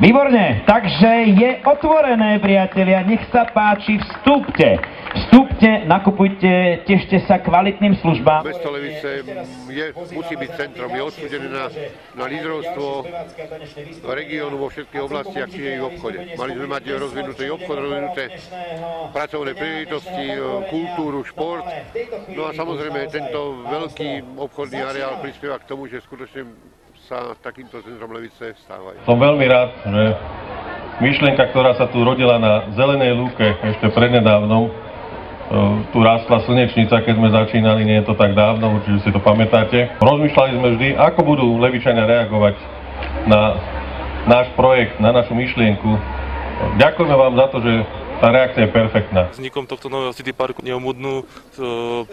Výborne, takže je otvorené, priatelia, nech sa páči, vstúpte. Vstúpte, nakupujte, tešte sa kvalitným službám. Mesto Levice musí byť centrom, je odsúdené na lídrovstvo regiónu vo všetkých oblastiach, čiže i v obchode. Mali sme mať rozvinutý obchod, rozvinuté pracovné príležitosti, kultúru, šport. No a samozrejme tento veľký obchodný areál prispieva k tomu, že skutočne sa takýmto centrom Levice stávajú. Som veľmi rád, že myšlienka, ktorá sa tu rodila na Zelenej lúke ešte prednedávnou, tu rástla slnečnica, keď sme začínali, nie je to tak dávno, určite si to pamätáte. Rozmýšľali sme vždy, ako budú Levičania reagovať na náš projekt, na našu myšlienku. Ďakujeme vám za to, že tá reakcia je perfektná. Vznikom tohto nového City Parku neomudnú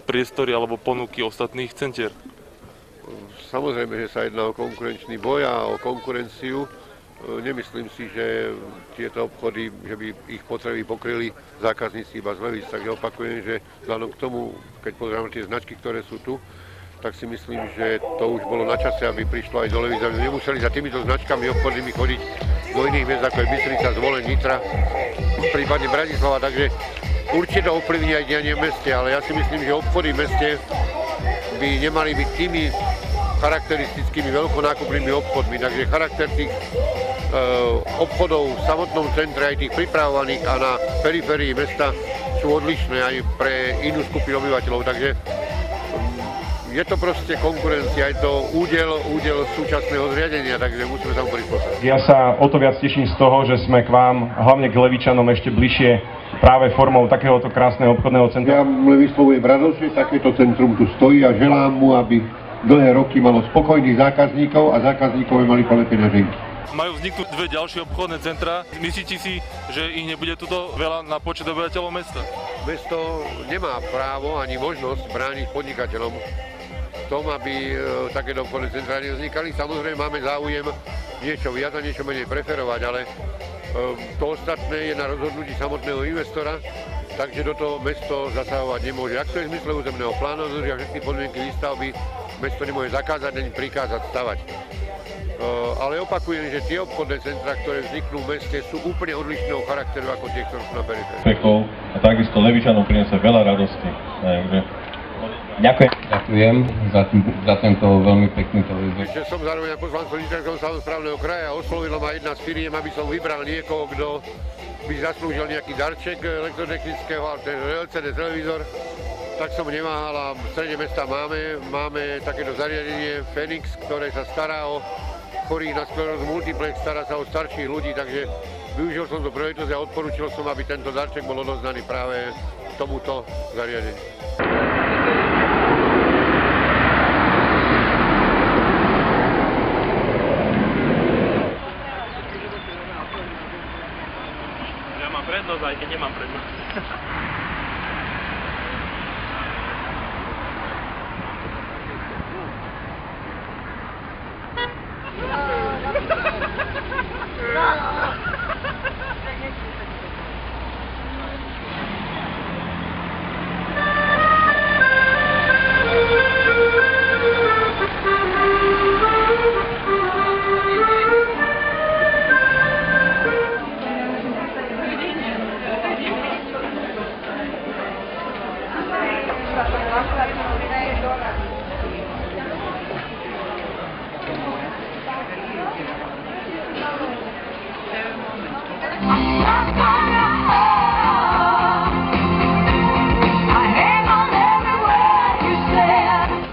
priestory alebo ponuky ostatných centier. Samozrejme, že sa jedná o konkurenčný boj a o konkurenciu. Nemyslím si, že tieto obchody, že by ich potreby pokryli zákazníci iba z Levic. Takže opakujem, že vzhľadom k tomu, keď pozrieme tie značky, ktoré sú tu, tak si myslím, že to už bolo na čase, aby prišlo aj do Levic. Aby nemuseli za týmito značkami obchodnými chodiť do iných miest, ako je Bystrica, Zvolen, Nitra, prípadne Bratislava. Takže určite to ovplyvní aj dianie v meste, ale ja si myslím, že obchody v meste by nemali byť tými charakteristickými veľkonákupnými obchodmi. Takže charakter tých obchodov v samotnom centre, aj tých pripravovaných a na periférii mesta sú odlišné aj pre inú skupinu obyvateľov. Takže je to proste konkurencia, je to údel súčasného zriadenia, takže musíme sa mu prispôsobiť. Ja sa o to viac teším z toho, že sme k vám, hlavne k Levičanom, ešte bližšie práve formou takéhoto krásneho obchodného centra. Ja vyslovujem radosť, že takéto centrum tu stojí a želám mu, aby dlhé roky malo spokojných zákazníkov a zákazníkov mali polepené ženky. Majú vzniknúť dve ďalšie obchodné centra. Myslíte si, že ich nebude tuto veľa na počet obyvateľov mesta? Mesto nemá právo ani možnosť brániť podnikateľom v tom, aby takéto obchodné centrá nevznikali. Samozrejme máme záujem niečo viac a niečo menej preferovať, ale to ostatné je na rozhodnutí samotného investora, takže do toho mesto zasahovať nemôže. Ak to je v zmysle územného plánu, dodržia všetky podmienky výstavby, mesto nemôže zakázať ani prikázať stavať. Ale opakujem, že tie obchodné centra, ktoré vzniknú v meste, sú úplne odlišného charakteru ako tie, ktoré sú na periférii. A takisto Levičanom priniesie veľa radosti. Ďakujem za tento veľmi pekný televízor. Ešte som zároveň poslancom Nitranského samosprávneho kraja, oslovila ma jedna z firiem, aby som vybral niekoho, kto by zaslúžil nejaký darček elektrotechnického, ale ten LCD televízor. Tak som neváhal a v strede mesta máme takéto zariadenie Fenix, ktoré sa stará o chorých na sklerózu multiplex, stará sa o starších ľudí, takže využil som to príležitosť a odporúčil som, aby tento darček bol odoznaný práve tomuto zariadeniu. Ja mám prednosť, aj keď nemám prednosť.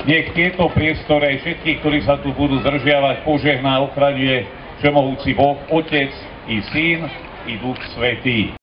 Nech tieto priestory všetkých, ktorí sa tu budú zdržiavať, požehná, ochraňuje Všemohúci Boh, Otec i Syn i Duch Svätý.